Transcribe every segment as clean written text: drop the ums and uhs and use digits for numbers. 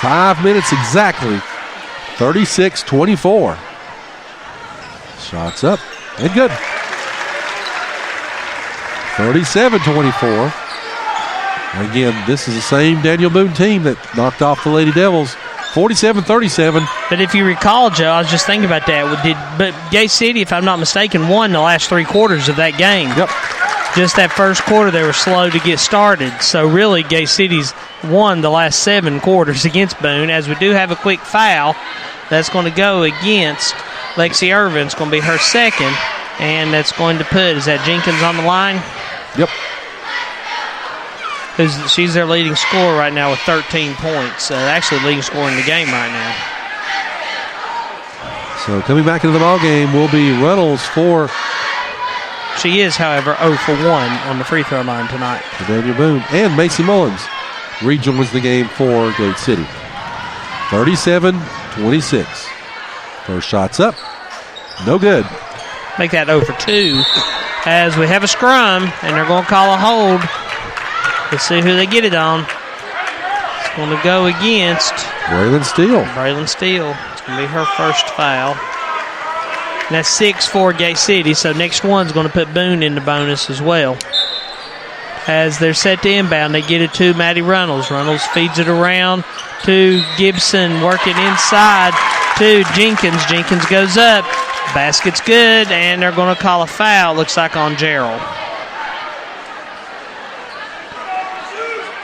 5 minutes exactly. 36-24. Shots up and good. 37-24. Again, this is the same Daniel Boone team that knocked off the Lady Devils. 47-37. But if you recall, Joe, I was just thinking about that. But Gate City, if I'm not mistaken, won the last 3 quarters of that game. Yep. Just that first quarter, they were slow to get started. So really, Gate City's won the last 7 quarters against Boone. As we do have a quick foul, that's going to go against Lexi Irvin. It's going to be her second, and that's going to put, is that Jenkins on the line? Yep. She's their leading scorer right now with 13 points. Actually leading scorer in the game right now. So coming back into the ball game will be Reynolds for. She is, however, 0 for 1 on the free throw line tonight. For Daniel Boone. And Macy Mullins rejoins the game for Gate City. 37-26. First shot's up. No good. Make that 0 for 2. As we have a scrum, and they're going to call a hold. Let's see who they get it on. It's going to go against Braylon Steele. Braylon Steele. It's going to be her first foul. And that's 6 for Gate City, so next one's going to put Boone in the bonus as well. As they're set to inbound, they get it to Maddie Reynolds. Reynolds feeds it around to Gibson, working inside to Jenkins. Jenkins goes up. Basket's good, and they're going to call a foul, looks like on Gerald.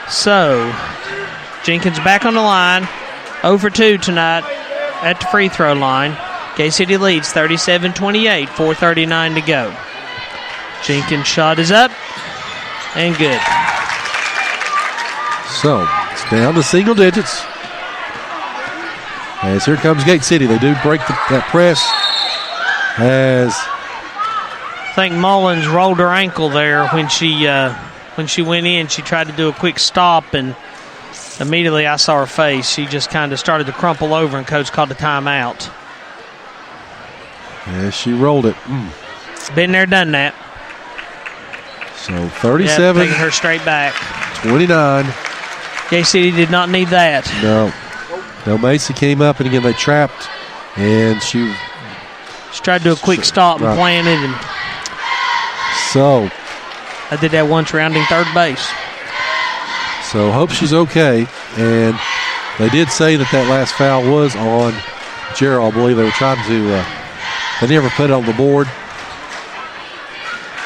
So, Jenkins back on the line. 0 for 2 tonight at the free throw line. Gate City leads 37-28, 4:39 to go. Jenkins' shot is up and good. So, it's down to single digits. As here comes Gate City. They do break that press. As I think Mullins rolled her ankle there when she went in. She tried to do a quick stop, and immediately I saw her face. She just kind of started to crumple over, and Coach called a timeout. Yeah, she rolled it. Been there, done that. So 37. Taking her straight back. 29. Gate City did not need that. No, Macy came up, and again they trapped, and she tried to do a quick stop and planted. And so I did that once rounding third base. So hope she's okay. And they did say that last foul was on Gerald. I believe they were trying to, they never put it on the board.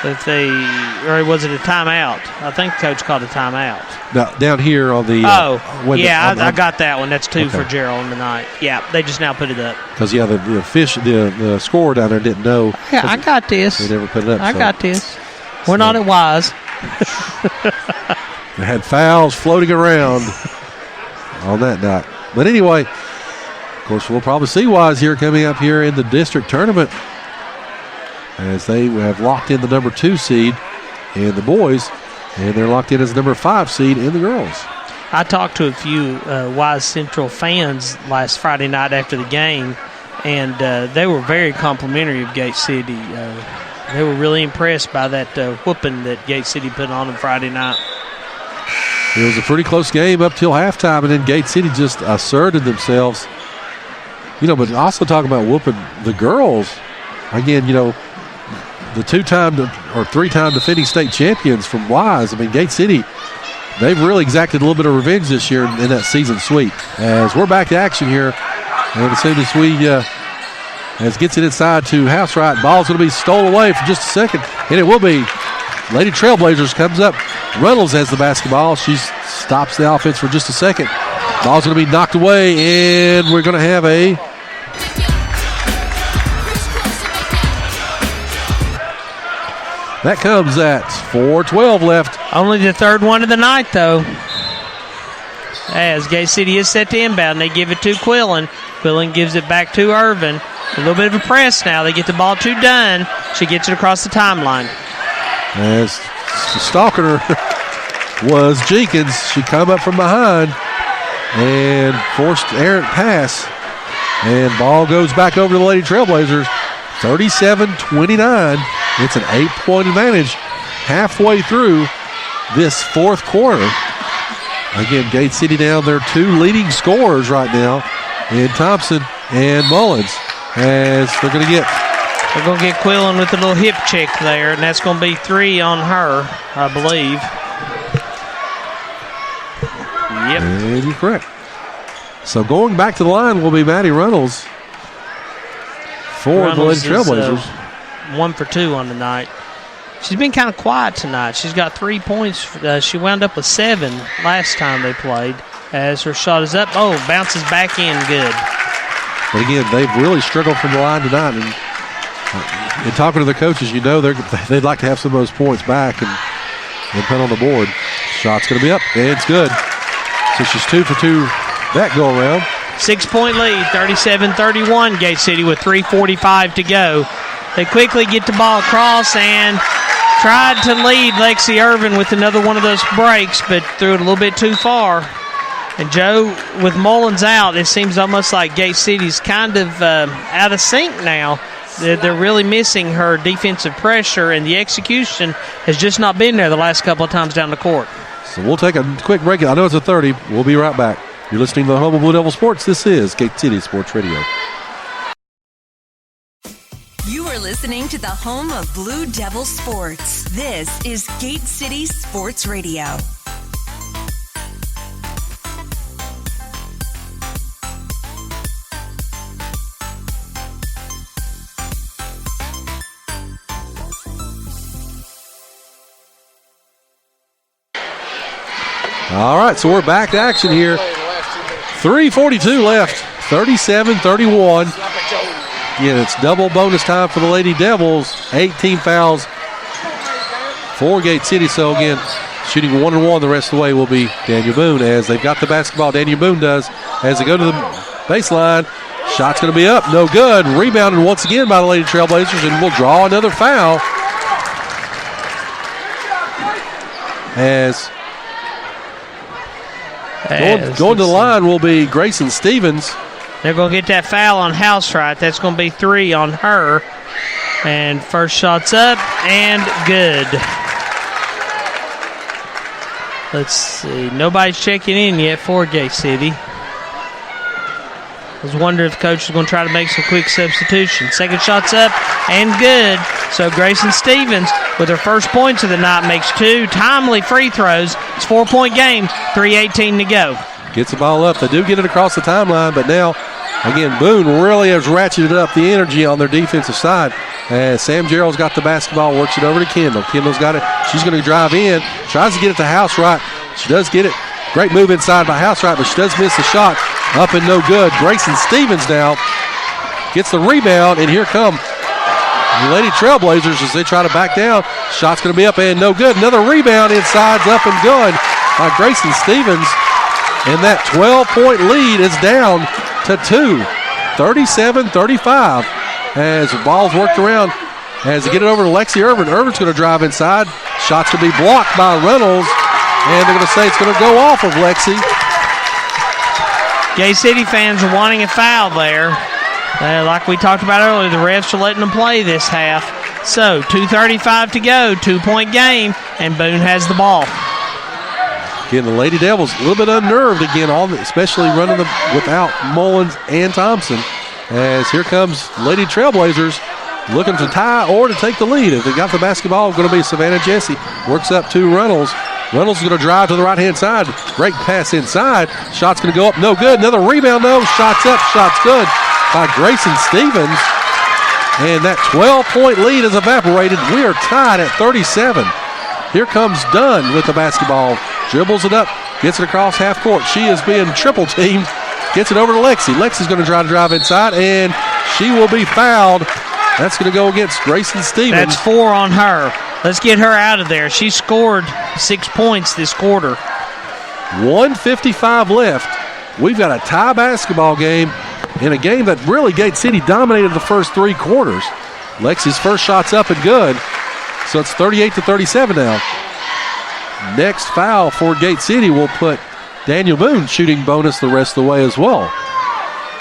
Or was it a timeout? I think Coach called a timeout. Now, down here on the. I got that one. That's 2 for Gerald tonight. Yeah, they just now put it up. Because, the scorer down there didn't know. Yeah, I got this. They never put it up. I got this. We're not at Wise. They had fouls floating around on that night. But anyway, of course, we'll probably see Wise here coming up here in the district tournament, as they have locked in the number 2 seed in the boys, and they're locked in as the number 5 seed in the girls. I talked to a few Wise Central fans last Friday night after the game, and they were very complimentary of Gate City. They were really impressed by that whooping that Gate City put on them Friday night. It was a pretty close game up till halftime, and then Gate City just asserted themselves. But also talking about whooping the girls, again, the 2-time or 3-time defending state champions from Wise. I mean, Gate City, they've really exacted a little bit of revenge this year in that season sweep. As we're back to action here, and as soon as we as gets it inside to Housewright, ball's going to be stolen away for just a second, and it will be. Lady Trailblazers comes up. Reynolds has the basketball. She stops the offense for just a second. Ball's going to be knocked away, and we're going to have a that comes at 4:12 left. Only the third one of the night, though. As Gate City is set to inbound, they give it to Quillen. Quillen gives it back to Irvin. A little bit of a press now. They get the ball to Dunn. She gets it across the timeline. As stalking her was Jenkins. She come up from behind and forced errant pass. And ball goes back over to the Lady Trailblazers. 37-29. It's an 8-point advantage halfway through this fourth quarter. Again, Gate City down their 2 leading scorers right now in Thompson and Mullins. As they're going to get Quillen with a little hip check there, and that's going to be 3 on her, I believe. Yep. And you're correct. So going back to the line will be Maddie Reynolds for the Lady Trailblazers. 1 for 2 on the night. She's been kind of quiet tonight. She's got 3 points. She wound up with 7 last time they played. As her shot is up. Oh, bounces back in good. But again, they've really struggled from the line tonight. And in talking to the coaches, you know they'd like to have some of those points back and put on the board. Shot's going to be up, and it's good. So she's 2 for 2 that go around. 6-point lead, 37-31. Gate City with 3:45 to go. They quickly get the ball across and tried to lead Lexi Irvin with another one of those breaks, but threw it a little bit too far. And Joe, with Mullins out, it seems almost like Gate City's kind of out of sync now. They're really missing her defensive pressure, and the execution has just not been there the last couple of times down the court. So we'll take a quick break. I know it's a 30. We'll be right back. You're listening to the home of Blue Devil Sports. This is Gate City Sports Radio. You are listening to the home of Blue Devil Sports. This is Gate City Sports Radio. All right, so we're back to action here. 3:42 left, 37-31. Again, it's double bonus time for the Lady Devils. 18 fouls for Gate City. So again, shooting 1-1 the rest of the way will be Daniel Boone. As they've got the basketball, Daniel Boone does. As they go to the baseline, shot's going to be up, no good. Rebounded once again by the Lady Trailblazers, and will draw another foul. As going to the line will be Grayson Stevens. They're going to get that foul on Housewright. That's going to be 3 on her. And first shot's up and good. Let's see. Nobody's checking in yet for Gate City. I was wondering if the coach is going to try to make some quick substitutions. Second shot's up and good. So Grayson Stevens, with her first points of the night, makes 2 timely free throws. It's a 4-point game, 3:18 to go. Gets the ball up. They do get it across the timeline, but now, again, Boone really has ratcheted up the energy on their defensive side. As Sam Gerald's got the basketball, works it over to Kendall. Kendall's got it. She's going to drive in, tries to get it to Housewright. She does get it. Great move inside by Housewright, but she does miss the shot. Up and no good. Grayson Stevens now gets the rebound, and here come the Lady Trailblazers as they try to back down. Shot's going to be up and no good. Another rebound inside's up and good by Grayson Stevens. And that 12-point lead is down to 2. 37-35 as the ball's worked around. As they get it over to Lexi Irvin. Irvin's going to drive inside. Shot's going to be blocked by Reynolds. And they're going to say it's going to go off of Lexi. Gate City fans are wanting a foul there. Like we talked about earlier, the refs are letting them play this half. So, 2:35 to go, 2-point game, and Boone has the ball. Again, the Lady Devils a little bit unnerved again, especially running without Mullins and Thompson. As here comes Lady Trailblazers looking to tie or to take the lead. If they got the basketball, it's going to be Savannah Jesse. Works up to Reynolds. Reynolds is going to drive to the right-hand side. Great pass inside. Shot's going to go up. No good. Another rebound, though. Shot's up. Shot's good by Grayson Stevens. And that 12-point lead has evaporated. We are tied at 37. Here comes Dunn with the basketball. Dribbles it up. Gets it across half court. She is being triple-teamed. Gets it over to Lexi. Lexi's going to try to drive inside, and she will be fouled. That's going to go against Grayson Stevens. That's 4 on her. Let's get her out of there. She scored 6 points this quarter. 1:55 left. We've got a tie basketball game in a game that really Gate City dominated the first 3 quarters. Lexi's first shot's up and good. So it's 38-37 now. Next foul for Gate City will put Daniel Boone shooting bonus the rest of the way as well.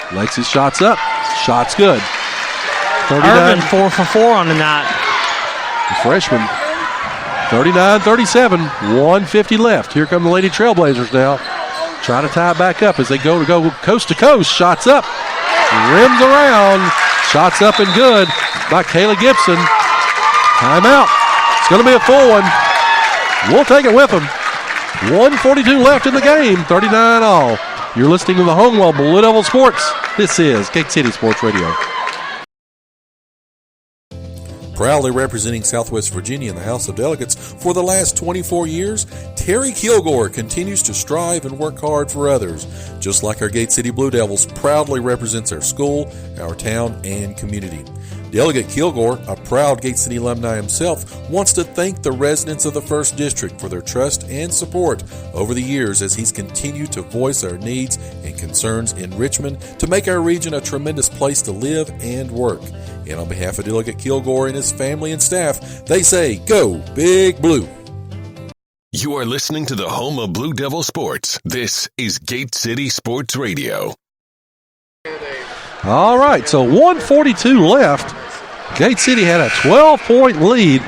Lexi's shot's up. Shot's good. 39. Irvin 4 for 4 on the night. The freshman 39-37, 1:50 left. Here come the Lady Trailblazers now. Try to tie it back up as they go coast to coast. Shots up, rims around, shots up and good by Kayla Gibson. Timeout. It's going to be a full one. We'll take it with them. 1:42 left in the game, 39 all. You're listening to the home of Blue Devil Sports. This is Gate City Sports Radio. Proudly representing Southwest Virginia in the House of Delegates for the last 24 years, Terry Kilgore continues to strive and work hard for others. Just like our Gate City Blue Devils proudly represents our school, our town, and community. Delegate Kilgore, a proud Gate City alumni himself, wants to thank the residents of the 1st District for their trust and support over the years as he's continued to voice our needs and concerns in Richmond to make our region a tremendous place to live and work. And on behalf of Delegate Kilgore and his family and staff, they say, go Big Blue. You are listening to the home of Blue Devil Sports. This is Gate City Sports Radio. All right, so 1:42 left. Gate City had a 12-point lead,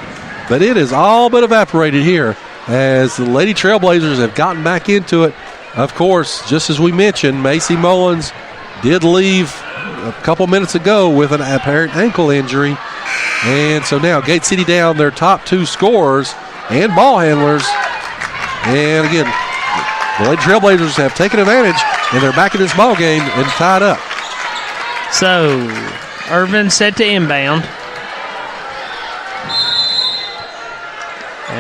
but it is all but evaporated here as the Lady Trailblazers have gotten back into it. Of course, just as we mentioned, Macy Mullins did leave a couple minutes ago with an apparent ankle injury. And so now Gate City down their top 2 scorers and ball handlers. And again, the Lady Trailblazers have taken advantage, and they're back in this ball game and tied up. So, Irvin set to inbound.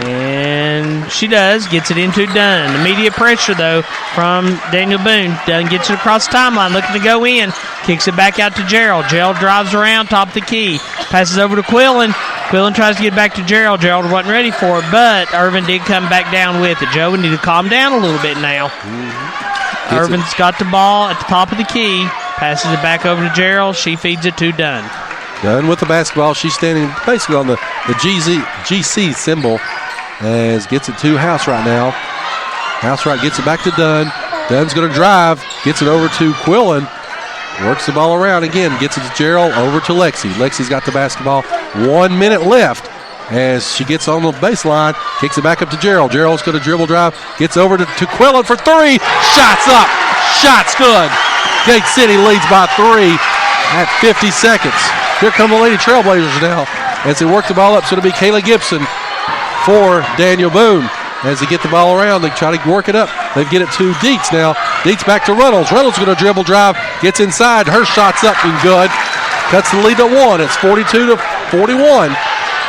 And she does. Gets it into Dunn. Immediate pressure, though, from Daniel Boone. Dunn gets it across the timeline, looking to go in. Kicks it back out to Gerald. Gerald drives around, top of the key. Passes over to Quillen. Quillen tries to get back to Gerald. Gerald wasn't ready for it, but Irvin did come back down with it. Joe, we need to calm down a little bit now. Irvin's got the ball at the top of the key. Passes it back over to Gerald. She feeds it to Dunn. Dunn with the basketball. She's standing basically on the GC symbol as gets it to House right now. House right gets it back to Dunn. Dunn's going to drive. Gets it over to Quillen. Works the ball around again. Gets it to Gerald. Over to Lexi. Lexi's got the basketball. 1 minute left as she gets on the baseline. Kicks it back up to Gerald. Gerald's going to dribble drive. Gets over to Quillen for 3. Shots up. Shots good. Gate City leads by 3 at 50 seconds. Here come the Lady Trailblazers now as they work the ball up. So it'll be Kayla Gibson for Daniel Boone. As they get the ball around, they try to work it up. They get it to Dietz now. Dietz back to Reynolds. Reynolds going to dribble drive. Gets inside. Her shot's up and good. Cuts the lead to 1. It's 42-41.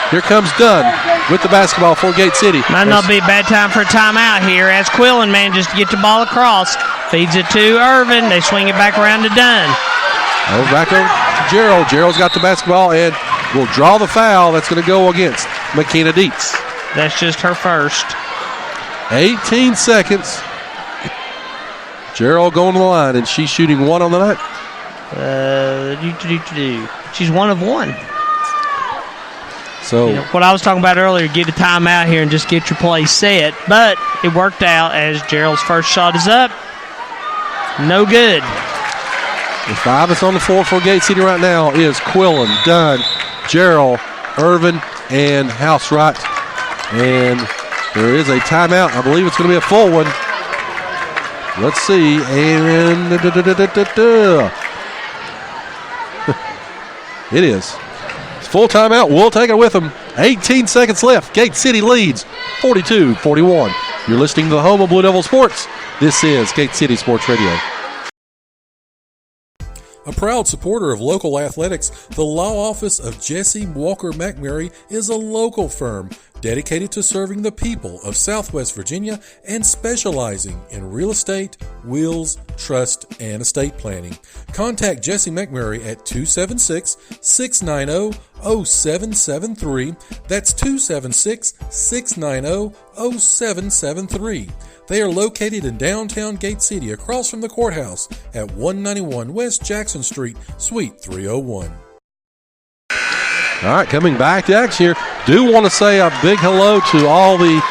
Here comes Dunn with the basketball for Gate City. Might not be a bad time for a timeout here as Quillen manages to get the ball across. Feeds it to Irvin. They swing it back around to Dunn. Back over to Gerald. Gerald's got the basketball and will draw the foul. That's going to go against McKenna Dietz. That's just her first. 18 seconds. Gerald going to the line, and she's shooting 1 on the night. She's 1 of 1. So what I was talking about earlier, get a timeout here and just get your play set. But it worked out as Gerald's first shot is up. No good. The 5 that's on the floor for Gate City right now is Quillen, Dunn, Gerald, Irvin, and Housewright. And there is a timeout. I believe it's going to be a full one. Let's see. And it is. It's full timeout. We'll take it with them. 18 seconds left. Gate City leads 42-41. You're listening to the home of Blue Devil Sports. This is Gate City Sports Radio. A proud supporter of local athletics, the law office of Jesse Walker McMurray is a local firm dedicated to serving the people of Southwest Virginia and specializing in real estate, wills, trust, and estate planning. Contact Jesse McMurray at 276-690-0773. That's 276-690-0773. They are located in downtown Gate City across from the courthouse at 191 West Jackson Street, Suite 301. All right, coming back to action here. Do want to say a big hello to all the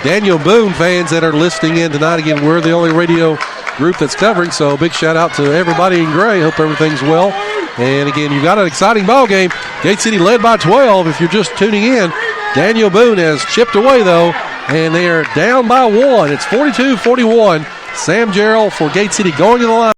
Daniel Boone fans that are listening in tonight. Again, we're the only radio group that's covering, so a big shout out to everybody in gray. Hope everything's well. And again, you've got an exciting ball game. Gate City led by 12 if you're just tuning in. Daniel Boone has chipped away, though, and they are down by 1. It's 42-41. Sam Jarrell for Gate City going to the line.